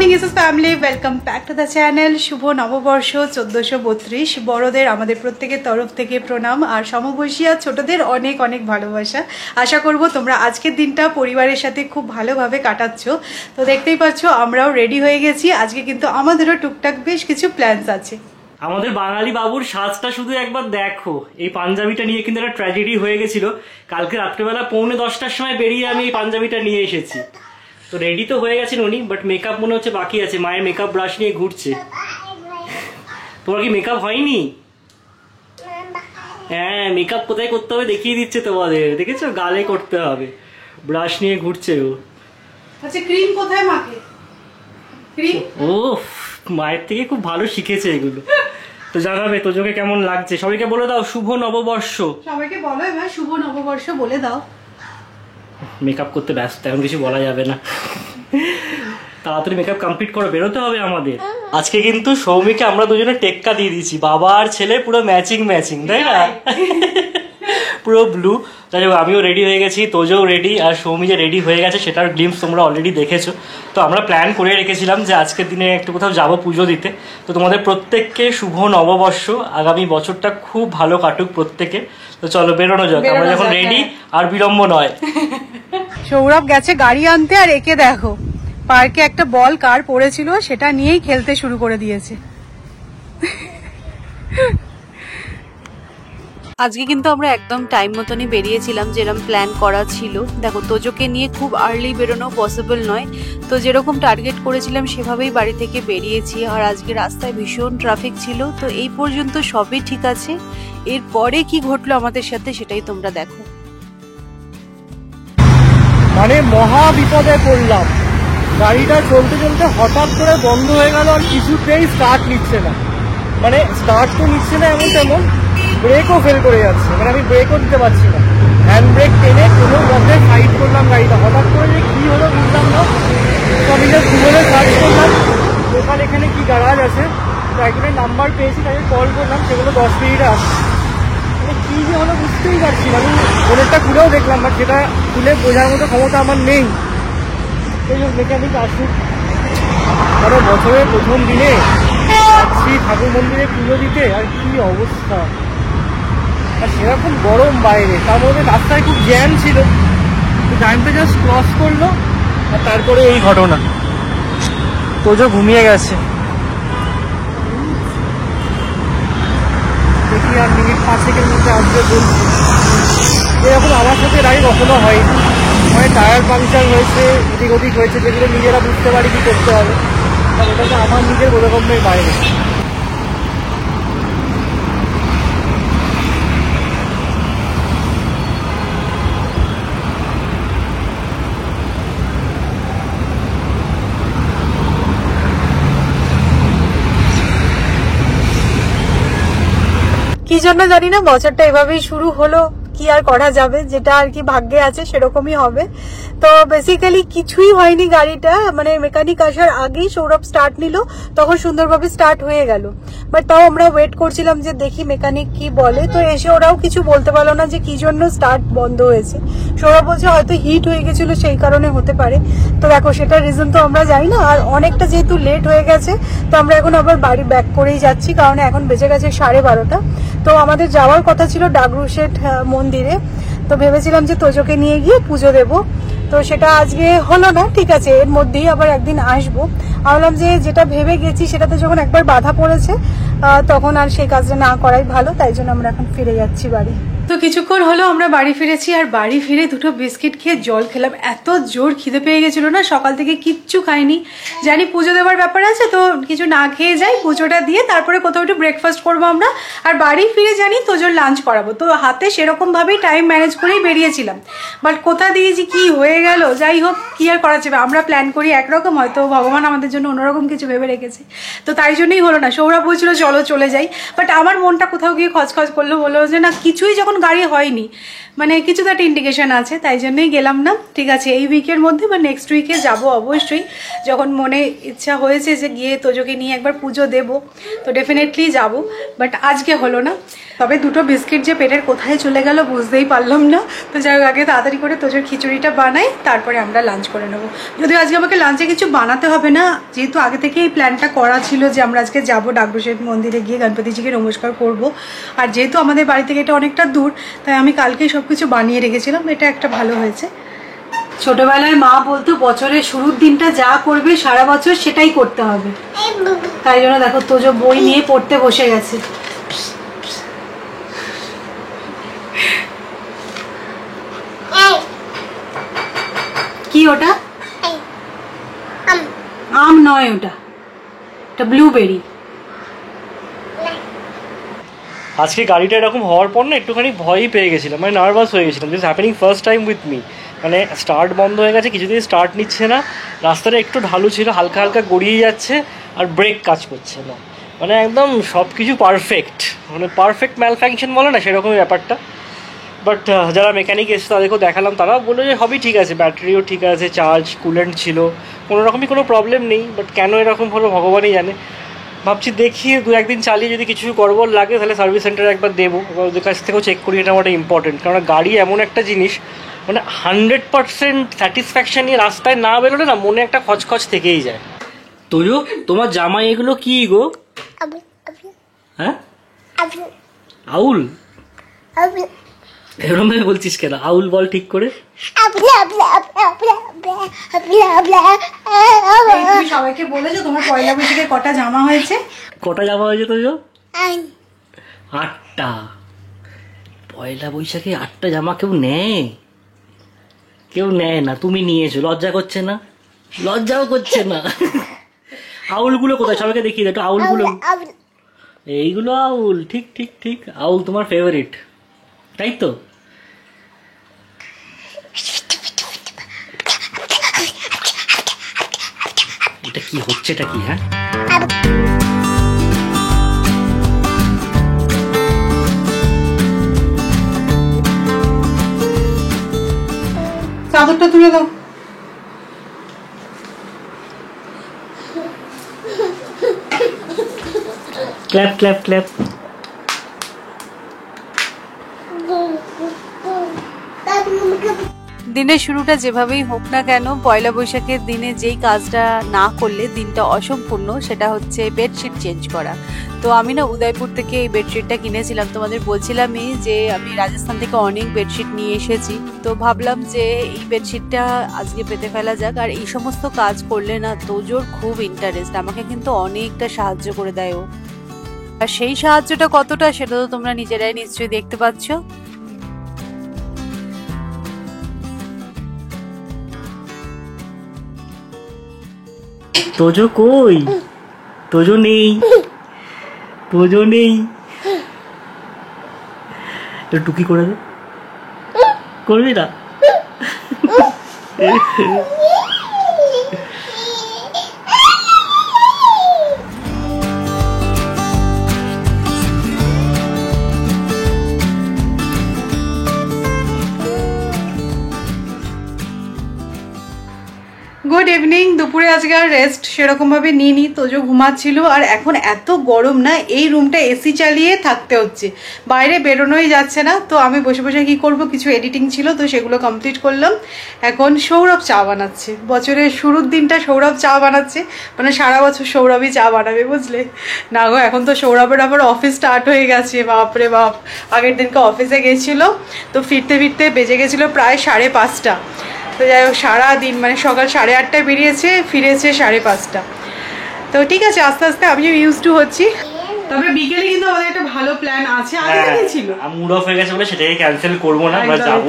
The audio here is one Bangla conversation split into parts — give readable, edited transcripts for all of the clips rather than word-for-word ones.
Morning SS family, welcome back to the channel. শুভ নববর্ষ 1432। বড়দের আমাদের প্রত্যেকের তরফ থেকে প্রণাম, আর সমবয়সী আর ছোটদের অনেক অনেক ভালোবাসা। আশা করব তোমরা আজকের দিনটা পরিবারের সাথে খুব ভালোভাবে কাটাচ্ছ। তো দেখতেই পাচ্ছ আমরাও রেডি হয়ে গেছি। আজকে কিন্তু আমাদেরও টুকটাক বেশ কিছু প্ল্যানস আছে। আমাদের বাঙালি বাবুর সাজটা শুধু একবার দেখো। এই পাঞ্জাবিটা নিয়ে কিন্তু একটা ট্র্যাজেডি হয়ে গেছিল। কালকে রাত্রেবেলা 9:45টার সময় বেরিয়ে আমি এই পাঞ্জাবিটা নিয়ে এসেছি। তো রেডি তো হয়ে গেছেন উনি, বাট মেকআপ মনে হচ্ছে বাকি আছে। মায়ের মেকআপ ব্রাশ নিয়ে ঘুরছে। তোমার কি মেকআপ হয়নি? হ্যাঁ, মেকআপ কোথায় করতে হবে দেখিয়ে দিচ্ছে তোমাদের, দেখেছো? গালে করতে হবে। ব্রাশ নিয়ে ঘুরছে ও। আচ্ছা, ক্রিম কোথায় মাখে? ক্রিম ও মায়ের থেকে খুব ভালো শিখেছে এগুলো। তো জানাবে তোজোকে কেমন লাগছে। সবাইকে বলে দাও শুভ নববর্ষ। সবাইকে বলো এবার শুভ নববর্ষ বলে দাও। মেকআপ করতে ব্যস্ত, এখন কিছু বলা যাবে না। তাড়াতাড়ি মেকআপ কমপ্লিট করে বেরোতে হবে আমাদের। আজকে কিন্তু সৌমিকে আমরা দুজনে টেক্কা দিয়ে দিয়েছি, বাবা আর ছেলে পুরো ম্যাচিং ম্যাচিং, তাই না? পুরো ব্লু। যাই হোক, আমিও রেডি হয়ে গেছি, তোজোও রেডি, আর সৌমি যে রেডি হয়ে গেছে সেটার গ্লিম্পস তোমরা অলরেডি দেখেছো। তো আমরা প্ল্যান করে রেখেছিলাম যে আজকের দিনে একটু কোথাও যাবো পুজো দিতে। তো তোমাদের প্রত্যেককে শুভ নববর্ষ, আগামী বছরটা খুব ভালো কাটুক প্রত্যেকে। তো চলো বেরোনো যাক, আমরা যখন রেডি আর বিলম্ব নয়। সৌরভ গেছে গাড়ি আনতে, আর একে দেখো পার্কে একটা বল কার পড়েছিল সেটা নিয়েই খেলতে শুরু করে দিয়েছে। আজকে কিন্তু আমরা একদম টাইম মতনই বেরিয়েছিলাম, যেরকম প্ল্যান করা ছিল। দেখো তোজোকে নিয়ে খুব আর্লি বেরোনো পসিবল নয়, তো যেরকম টার্গেট করেছিলাম সেভাবেই বাড়ি থেকে বেরিয়েছি। আর আজকে রাস্তায় ভীষণ ট্রাফিক ছিল। তো এই পর্যন্ত সবই ঠিক আছে, এরপরে কি ঘটলো আমাদের সাথে সেটাই তোমরা দেখো। মানে মহা বিপদে পড়লাম। গাড়িটা চলতে চলতে হঠাৎ করে বন্ধ হয়ে গেল, আর কিছুতেই স্টার্ট নিচ্ছে না। মানে স্টার্ট তো নিচ্ছে না এমন তেমন, ব্রেকও ফেল করে যাচ্ছে। মানে আমি ব্রেকও দিতে পারছি না। হ্যান্ড ব্রেক টেনে কোনো মধ্যে সাইড করলাম গাড়িটা। হঠাৎ করে যে কী হলো বুঝলাম না। তো আমি যে গুগলে সার্চ করলাম লোকাল এখানে কি গ্যারাজ আছে, তো একজনের নাম্বার পেয়েছি, তাকে কল করলাম। সেগুলো 10 মিনিটে আসছে। মানে কী যে হলো বুঝতেই পারছি না। আমি ফোনেরটা খুলেও দেখলাম, বাট সেটা খুলে বোঝার মতো ক্ষমতা আমার নেই। এই মেকানিক আসুক। কারণ বছরের প্রথম দিনে যাচ্ছি ঠাকুর মন্দিরে পুজো দিতে, আর কি অবস্থা। আর সেরকম গরম বাইরে, তার মধ্যে রাস্তায় খুব জ্যাম ছিল। তো জ্যামটা জাস্ট ক্রস করলো, আর তারপরে এই ঘটনা। তোজো ঘুমিয়ে গেছে। দেখি আর মিনিট 5-এর মধ্যে আসবে বলছি। এরকম আমার সাথে এর আগে কখনো হয়নি। মানে টায়ার পাংচার হয়েছে, এদিক ওদিক হয়েছে, যেগুলো নিজেরা বুঝতে পারি কি করতে হবে। আর ওটাকে আমার নিজের বোধগম্যের বাইরে। কি জন্য জানি না বছরটা এভাবেই শুরু হলো। কি আর করা যাবে, যেটা আর কি ভাগ্যে আছে সেরকমই হবে। তো বেসিক্যালি কিছুই হয়নি গাড়িটা, মানে মেকানিক আসার আগেই সৌরভ স্টার্ট নিল, তখন সুন্দরভাবে স্টার্ট হয়ে গেল। বাট তাও আমরা ওয়েট করছিলাম যে দেখি মেকানিক কি বলে। তো এসে ওরাও কিছু বলতে পারলো না যে কি জন্য স্টার্ট বন্ধ হয়েছে। সৌরভ বলছে হয়তো হিট হয়ে গেছিল, সেই কারণে হতে পারে। তো দেখো সেটার রিজন তো আমরা জানি না। আর অনেকটা যেহেতু লেট হয়ে গেছে, তো আমরা এখন আবার বাড়ি ব্যাক করেই যাচ্ছি, কারণ এখন বেজে গেছে 12:30। তো আমাদের যাওয়ার কথা ছিল ডাগরুশেঠ মন্দিরে। তো ভেবেছিলাম যে তোজোকে নিয়ে গিয়ে পুজো দেব, তো সেটা আজকে হলো না। ঠিক আছে, এর মধ্যেই আবার একদিন আসবো। ভাবলাম যে যেটা ভেবে গেছি সেটাতে যখন একবার বাধা পড়েছে তখন আর সেই কাজটা না করাই ভালো। তাই জন্য আমরা এখন ফিরে যাচ্ছি বাড়ি। তো কিছুক্ষণ হলো আমরা বাড়ি ফিরেছি, আর বাড়ি ফিরে দুটো বিস্কিট খেয়ে জল খেলাম। এত জোর খিদে পেয়ে গেছিল না, সকাল থেকে কিচ্ছু খাইনি। জানি পুজো দেওয়ার ব্যাপার আছে, তো কিছু না খেয়ে যাই, পুজোটা দিয়ে তারপরে কোথাও একটু ব্রেকফাস্ট করবো আমরা। আর বাড়ি ফিরে জানি তোজোর লাঞ্চ করাবো, তো হাতে সেরকম ভাবেই টাইম ম্যানেজ করেই বেরিয়েছিলাম। বাট কোথা দিয়েছি কি হয়ে গেল, যাই হোক কি আর করা যাবে। আমরা প্ল্যান করি একরকম, হয়তো ভগবান আমাদের জন্য অন্যরকম কিছু ভেবে রেখেছে। তো তাই জন্যই হলো না। সৌরভ বলছিল চলো চলে যাই। বাট আমার মনটা কোথাও গিয়ে খচখচ করলো, বললো যে না কিছুই যখন গাড়ি হয়নি মানে কিছু তো একটা ইন্ডিকেশন আছে, তাই জন্যই গেলাম না। ঠিক আছে এই উইকের মধ্যে বা নেক্সট উইকে যাব অবশ্যই, যখন মনে ইচ্ছা হয়েছে যে গিয়ে তোজোকে নিয়ে একবার পুজো দেব তো ডেফিনেটলি যাব, বাট আজকে হলো না। তবে দুটো বিস্কিট যে পেটের কোথায় চলে গেল বুঝতেই পারলাম না। তো যাই হোক আগে তাড়াতাড়ি করে তোজোর খিচুড়িটা বানাই, তারপরে আমরা লাঞ্চ করে নেবো। যদিও আজকে আমাকে লাঞ্চে কিছু বানাতে হবে না, যেহেতু আগে থেকে এই প্ল্যানটা করা ছিল যে আমরা আজকে যাবো ডাকবসের মন্দিরে গিয়ে গণপতিজিকে নমস্কার করব। আর যেহেতু আমাদের বাড়ি থেকে এটা অনেকটা দূর, তাই আমি কালকেই সব কিছু বানিয়ে রেখেছিলাম, এটা একটা ভালো হয়েছে। ছোটবেলায় মা বলতো বছরের শুরুর দিনটা যা করবে সারা বছর সেটাই করতে হবে, তাই জন্য দেখো তোজো বই নিয়ে পড়তে বসে গেছে। কি ওটা? আম নয়, ওটা ব্লুবেরি। আজকে গাড়িটা এরকম হওয়ার পর না একটুখানি ভয়ই পেয়ে গেছিলাম, মানে নার্ভাস হয়ে গেছিলাম। This happening first time with me. মানে স্টার্ট বন্ধ হয়ে গেছে, কিছুদিন স্টার্ট নিচ্ছে না, রাস্তাটা একটু ঢালু ছিল, হালকা হালকা গড়িয়ে যাচ্ছে, আর ব্রেক কাজ করছে না, মানে একদম সব কিছু পারফেক্ট, মানে পারফেক্ট ম্যালফাংশন বলে না সেরকমই ব্যাপারটা। বাট যারা মেকানিক এসে তাদেরকেও দেখালাম, তারা বললো যে সবই ঠিক আছে, ব্যাটারিও ঠিক আছে, চার্জ কুলেন্ট ছিল, কোনো রকমই কোনো প্রবলেম নেই। বাট কেন এরকম হলো ভগবানই জানে। ভাবছি দেখি দু একদিন চালিয়ে যদি কিছু গড়বড় লাগে তাহলে সার্ভিস সেন্টারে একবার দেবো, ওদের কাছ থেকেও চেক করি, এটা আমার ইম্পর্টেন্ট। কারণ গাড়ি এমন একটা জিনিস মানে 100% স্যাটিসফ্যাকশন নিয়ে রাস্তায় না বেরোলে না মনে একটা খচখচ থেকেই যায়। তোজো তোমার জামাই এগুলো কি গো? হ্যাঁ আউল? এরকম ভাবে বলছিস কেন? আউল বল ঠিক করে। সবাইকে বলেছো তোমার পয়লা বৈশাখে কটা জামা হয়েছে? কটা জামা হয়েছে তোজো? 8টা। পয়লা বৈশাখে 8টা জামা কেউ নেয়? কেউ নেয় না, তুমি নিয়েছো, লজ্জা করছে না? লজ্জাও করছে না। আউলগুলো কোথায় সবাইকে দেখিয়ে দাও আউলগুলো। এইগুলো আউল, ঠিক ঠিক ঠিক, আউল তোমার ফেভারিট, তাই তো? এটা কি হচ্ছে, এটা কি? হ্যাঁ চাদরটা তুলে দাও। Clap clap clap. দিনের শুরুটা যেভাবেই হোক না কেন, পয়লা বৈশাখের দিনে যেই কাজটা না করলে দিনটা অসম্পূর্ণ, সেটা হচ্ছে বেডশিট চেঞ্জ করা। তো আমি না উদয়পুর থেকে এই বেডশিটটা কিনেছিলাম, তোমাদের বলছিলামই যে আমি রাজস্থান থেকে অনেক বেডশিট নিয়ে এসেছি। তো ভাবলাম যে এই বেডশিটটা আজকে পেতে ফেলা যাক। আর এই সমস্ত কাজ করলে না তোজোর খুব ইন্টারেস্ট, আমাকে কিন্তু অনেকটা সাহায্য করে দেয় ও। আর সেই সাহায্যটা কতটা সেটা তো তোমরা নিজেরাই নিশ্চয়ই দেখতে পাচ্ছ। তোজো কই? তোজো নেই, তোজো নেই। টুকি করে দে, করবি না? Good evening. দুপুরে আজকে আর রেস্ট সেরকমভাবে নিইনি, তোজো ঘুমাচ্ছিল। আর এখন এত গরম না, এই রুমটা এসি চালিয়ে থাকতে হচ্ছে, বাইরে বেরোনোই যাচ্ছে না। তো আমি বসে বসে কি করব, কিছু এডিটিং ছিল তো সেগুলো কমপ্লিট করলাম। এখন সৌরভ চা বানাচ্ছে, বছরের শুরুর দিনটা সৌরভ চা বানাচ্ছে, মানে সারা বছর সৌরভই চা বানাবে, বুঝলে না গো। এখন তো সৌরভের আবার অফিস স্টার্ট হয়ে গেছে, বাপরে বাপ। আগের দিনকে অফিসে গেছিলো, তো ফিরতে ফিরতে বেজে গেছিলো প্রায় 5:30। তো যাই হোক সারাদিন মানে সকাল 8:30টায় বেরিয়েছে, ফিরেছে 5:30। তো ঠিক আছে, আস্তে আস্তে আমিও ইউজ টু হচ্ছি। তবে বিকেলে কিন্তু আমাদের একটা ভালো প্ল্যান আছে, আগে থেকে ছিল, আমি মুড অফ হয়ে গেছে বলে সেটাকে ক্যান্সেল করবো না, আমরা যাবো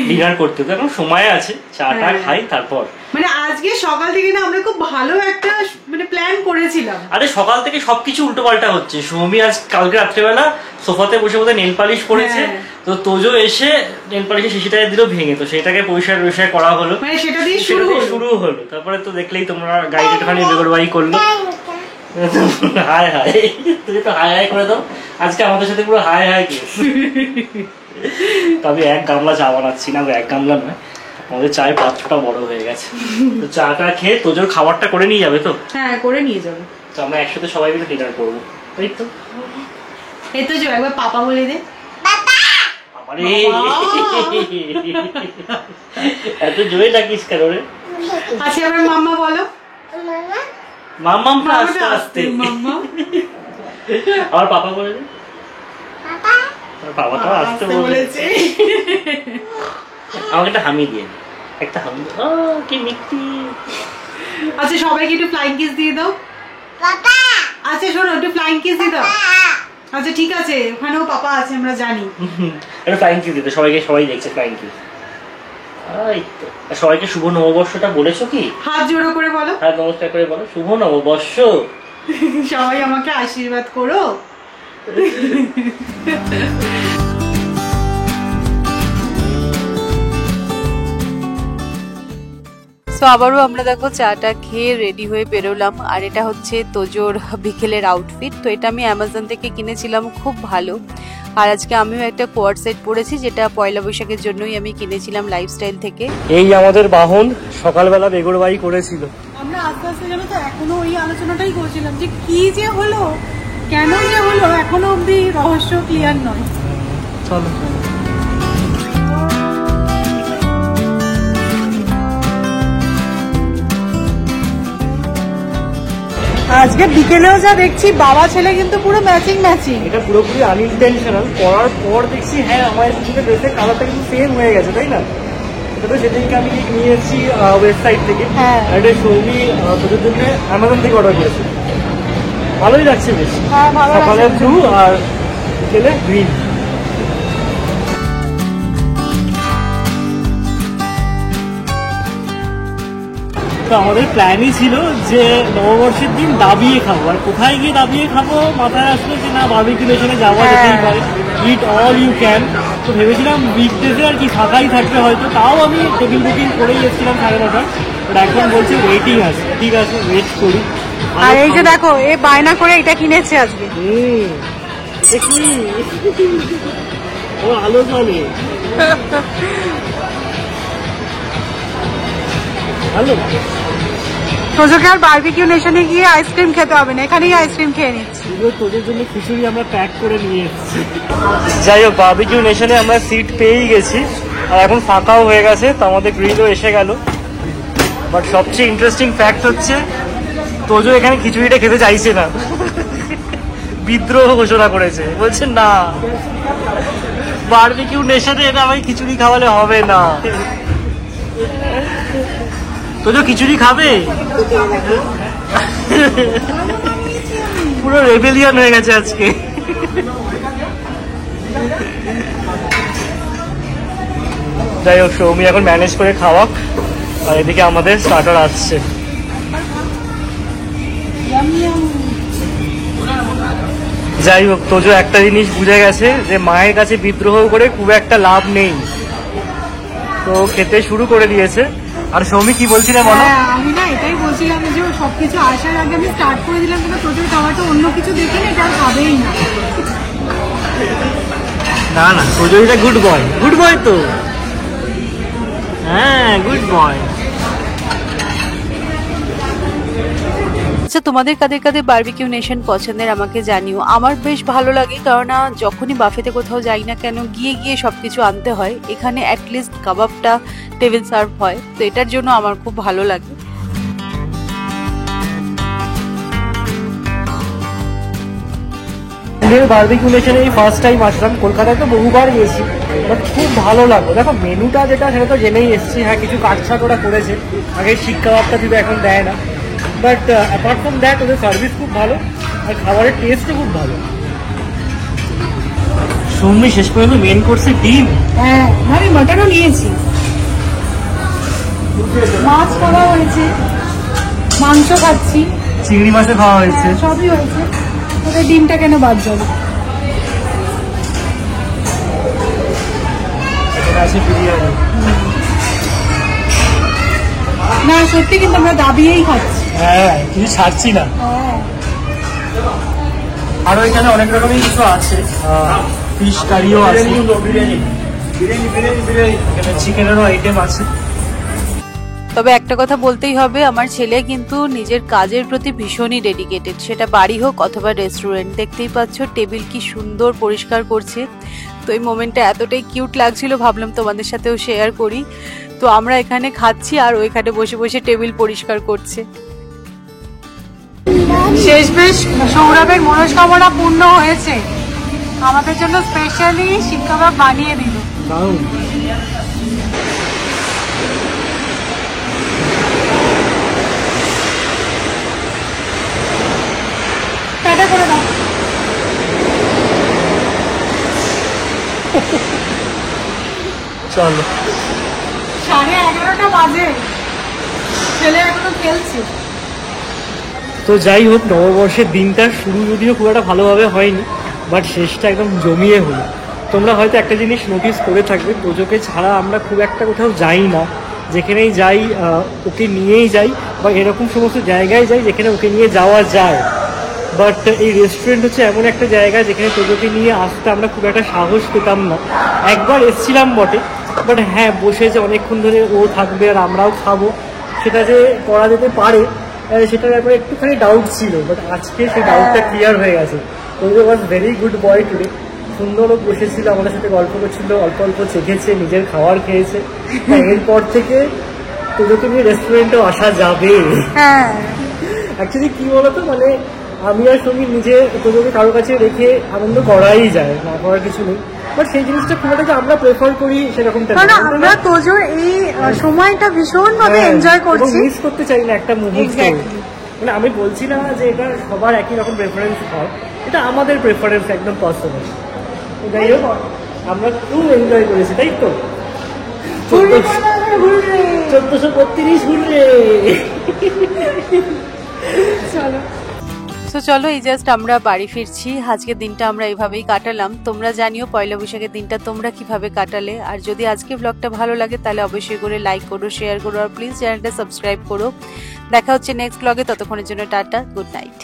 ডিনার করতে। তো এখন সময় আছে, চাটা খাই তারপর। মানে আজকে সকাল থেকে না আমরা খুব ভালো একটা মানে প্ল্যান করেছিলাম। আরে সকাল থেকে সবকিছু উল্টো পাল্টা হচ্ছে। সৌমি আজ কালকে রাত্রেবেলা সোফাতে বসে বসে নেল পালিশ করেছে, তো তোজো এসে নেল পালিশের শিশিটাকে দিল ভেঙে, তো সেটাকে পরিষ্কার করা হলো, মানে সেটা দিয়ে শুরু হলো। তারপরে তো দেখলেই তোমরা গাড়িটা একটুখানি বেগরবাই করলো। হায় হায়, তুমি তো হায় হায় করে দাও আজকে আমাদের সাথে, পুরো হায় হায় কি। তবে এক গামলা চা বানাচ্ছি না, এক গামলা নয়, আমাদের চায়ের পাত্রটা বড় হয়ে গেছে। তো চাটা খেয়ে তোজোর খাবারটা করে নিয়ে যাবে তো? হ্যাঁ, করে নিয়ে যাবে। তো আমরা একসাথে সবাই মিলে ডিনার করবো, তাই তো? এই তো যে একবার পাপা বলে দে। আরে এত জোরে ডাকিস কেন রে? আচ্ছা, এবার মাম্মা বলো। মাম্মা আস্তে আস্তে। মাম্মা। আমার পাপা বলে দে। পাপা তো আসতে বলেছে। আমাকে একটা হামি দিয়ে, একটা হামি। ও কি মিষ্টি। আচ্ছা, সবাইকে একটু ফ্লাইং কিস দিয়ে দাও। আচ্ছা শোনো, একটু ফ্লাইং কিস দিয়ে দাও। আচ্ছা ঠিক আছে, ওখানেও পাপা আছে আমরা জানি। একটা ফ্লাইং কিস দিতে সবাইকে, সবাই দেখছে ফ্লাইং কিস। সবাইকে শুভ নববর্ষটা বলেছো কি? হাত জোড়ো করে বলো। হাত নমস্কার করে বলো, শুভ নববর্ষ। সবাই আমাকে আশীর্বাদ করো। তো আবারও আমরা দেখো চাটা খেয়ে রেডি হয়ে বেরোলাম। আর এটা হচ্ছে তোজোর বিকেলের আউটফিট। তো এটা আমি অ্যামাজন থেকে কিনেছিলাম, খুব ভালো। আর আজকে আমিও একটা কোয়ার্ড সেট পরেছি, যেটা পয়লা বৈশাখের জন্যই আমি কিনেছিলাম লাইফস্টাইল থেকে। এই আমাদের বাহন সকালবেলা বেগরবাই করেছিল। আমরা আস্তে আস্তে জানো তো এখনো ওই আলোচনাটাই করছিলাম যে কি যে হলো, কেন যে হলো, এখনো অব্দি রহস্য ক্লিয়ার নয়। চলো আজকে বিকেলেও যা দেখছি বাবা ছেলে কিন্তু পুরো ম্যাচিং ম্যাচিং। এটা পুরোপুরি আনইনটেনশনাল, পরার পর দেখছি হ্যাঁ আমার দুটো ড্রেসের কালারটা কিন্তু সেম হয়ে গেছে, তাই না? এটা তো সেদিনকে আমি নিয়ে এসেছি ওয়েবসাইট থেকে। হ্যাঁ, এটা সৌমি তোদের জন্য অ্যামাজন থেকে অর্ডার করেছি। ভালোই লাগছে বেশ। হ্যাঁ, ভালো সকালে ব্লু আর বিকেলে গ্রিন। তো আমাদের প্ল্যানই ছিল যে নববর্ষের দিন দাবিয়ে খাবো, আর কোথায় গিয়ে দাবিয়ে খাবো মাথায় আসলো যে না বারবিকিউ নেশনে যাওয়া যেতেই পারে, ইট অল ইউ ক্যান। তো ভেবেছিলাম উইকডেজে আর কি ফাঁকাই থাকবে হয়তো, তাও আমি টেবিল বুকিং করেই এসেছিলাম 9:30। বাট এখন বলছে ওয়েটিং আছে, ঠিক আছে ওয়েট করি। আর এই যে দেখো, এ বায়না করে এটা কিনেছে আজকে। এটা কি ও আলো চলে ভালো। তোজোকে আর বারবিকিউ নেশনে গিয়ে আইসক্রিম খেতে হবে না, এখানেই আইসক্রিম খেয়ে নিচ্ছি। তোদের জন্য খিচুড়ি আমরা প্যাক করে নিয়ে এসেছি। যাই হোক, বারবিকিউ নেশনে আমরা সিট পেয়েই গেছি, আর এখন ফাঁকাও হয়ে গেছে, তো আমাদের গ্রিলও এসে গেল। বাট সবচেয়ে ইন্টারেস্টিং ফ্যাক্ট হচ্ছে তোজো এখানে খিচুড়িটা খেতে চাইছে না, বিদ্রোহ ঘোষণা করেছে, বলছে না বারবিকিউ নেশনে এটা আমাকে খিচুড়ি খাওয়ালে হবে না। তোজো খিচুড়ি খাবে? পুরো রেবেলিয়ান হয়ে গেছে আজকে। যাই হোক, সৌমি এখন ম্যানেজ করে খাওয়াক, আর এদিকে আমাদের স্টার্টার আসছে। যাই হোক, তোজো একটা জিনিস বুঝে গেছে যে মায়ের কাছে বিদ্রোহ করে খুব একটা লাভ নেই, তো খেতে শুরু করে দিয়েছে। আর সৌমি কি বলছিলে বলো? আমি না এটাই বলছিলাম যে সবকিছু আসার আগে আমি স্টার্ট করে দিলাম, কিন্তু তোজোর খাওয়াটা অন্য কিছু দেখে না, এটা আর খাবেই না। না না, তোজো এটা গুড বয়, গুড বয় তো, হ্যাঁ গুড বয়। আচ্ছা, তোমাদের কাদের কাদের বারবিকিউ নেশন পছন্দের আমাকে জানিও। আমার বেশ ভালো লাগে, কারণ যখনই বাফেতে কোথাও যাই না কেন গিয়ে গিয়ে সবকিছু আনতে হয়, এখানে অ্যাটলিস্ট কাবাবটা টেবিল সার্ভ হয়, তো এটার জন্য আমার খুব ভালো লাগে। বারবিকিউ নেশনে এই ফার্স্ট টাইম আসলাম, কলকাতায় তো বহুবার গেছি, বাট খুব ভালো লাগলো। দেখো মেনুটা যেটা সেটা তো জেনেই এসেছি, হ্যাঁ কিছু কাটছাট ওরা করেছে, আগে শিক কাবাবটা দিতে এখন দেয় না, বাট অ্যাপার্ট ফ্রম দ্যাট ওদের সার্ভিস খুব ভালো, আর খাবারের টেস্টও খুব ভালো। সৌমি শেষ পর্যন্ত মেন কোর্সে ডিম। হ্যাঁ, আমি মাটনও নিয়েছি, মাছ খাওয়া হয়েছে, মাংস খাচ্ছি, চিংড়ি মাছে খাওয়া হয়েছে, সবই হয়েছে, ওদের ডিমটা কেন বাদ যাবে? আছে বিরিয়ানি। না সত্যি, কিন্তু আমরা দাবিয়েই খাচ্ছি। হ্যাঁ কিছু ছাড়ছি না। হ্যাঁ, আরো এখানে অনেক রকমের কিছু আছে, ফিশ কারিও আছে, এখানে চিকেনেরও আইটেম আছে। তবে একটা কথা বলতেই হবে, আমার ছেলে কিন্তু নিজের কাজের প্রতি ভীষণই ডেডিকেটেড, সেটা বাড়ি হোক অথবা রেস্টুরেন্ট। দেখতেই পাচ্ছ টেবিল কি সুন্দর পরিষ্কার করছে। তো এই মোমেন্টটা এতটাই কিউট লাগছিল, ভাবলাম তোমাদের সাথেও শেয়ার করি। তো আমরা এখানে খাচ্ছি আর ও এখানে বসে বসে টেবিল পরিষ্কার করছে। শেষ বেশ সৌরভের মনস্কামনা পূর্ণ হয়েছে, আমাদের জন্য স্পেশালি শিক কাবাব বানিয়ে দিল। টাটা করে দাও। চলো 11:30 বাজে, ছেলে এখনো খেলছে। তো যাই হোক, নববর্ষের দিনটা শুরু যদিও খুব একটা ভালোভাবে হয়নি, বাট শেষটা একদম জমিয়ে হলো। তোমরা হয়তো একটা জিনিস নোটিস করে থাকবে, তোজোকে ছাড়া আমরা খুব একটা কোথাও যাই না। যেখানেই যাই ওকে নিয়েই যাই, বা এরকম সমস্ত জায়গায় যাই যেখানে ওকে নিয়ে যাওয়া যায়। বাট এই রেস্টুরেন্ট হচ্ছে এমন একটা জায়গা যেখানে তোজোকে নিয়ে আসতে আমরা খুব একটা সাহস পেতাম না। একবার এসছিলাম বটে, বাট হ্যাঁ বসে যে অনেকক্ষণ ধরে ও থাকবে আর আমরাও খাবো, সেটা যে করা যেতে পারে সেটার ব্যাপারে একটুখানি ডাউট ছিল। বাট আজকে সেই ডাউটটা ক্লিয়ার হয়ে গেছে। Tojo was very good boy today. সুন্দরও বসেছিল, আমাদের সাথে গল্প করছিল, অল্প অল্প চেখেছে, নিজের খাবার খেয়েছে। এরপর থেকে তোজোকে নিয়ে রেস্টুরেন্টেও আসা যাবে। হ্যাঁ, অ্যাকচুয়ালি কি বলতো, মানে আমি আর সঙ্গীত নিজে তোজোকে কারো কাছে রেখে আনন্দ করাই যায়, না করার কিছু নেই। বাট সেই জিনিসটা খুব একটা আমরা প্রেফার করি সেরকম কারণ আমরা তোজোর এই সময়টা ভীষণ ভাবে এনজয় করছি, মিস করতে চাই না একটা মুহূর্ত। Exactly. মানে আমি বলছি না যে এটা সবার একই রকম প্রেফারেন্স হয়, এটা আমাদের প্রেফারেন্স একদম পার্সোনাল। যাই হোক, আমরা খুব এনজয় করেছি, তাই তো? 1432 ঘুরবে। চলো। তো চলো, এই জাস্ট আমরা বাড়ি ফিরছি। আজকের দিনটা আমরা এইভাবেই কাটালাম। তোমরা জানিও পয়লা বৈশাখের দিনটা তোমরা কিভাবে কাটালে। আর যদি আজকে ব্লগটা ভালো লাগে তাহলে অবশ্যই করে লাইক করো, শেয়ার করো, আর প্লিজ চ্যানেলটা সাবস্ক্রাইব করো। দেখা হচ্ছে নেক্সট ব্লগে, ততক্ষণের জন্য টাটা, গুড নাইট।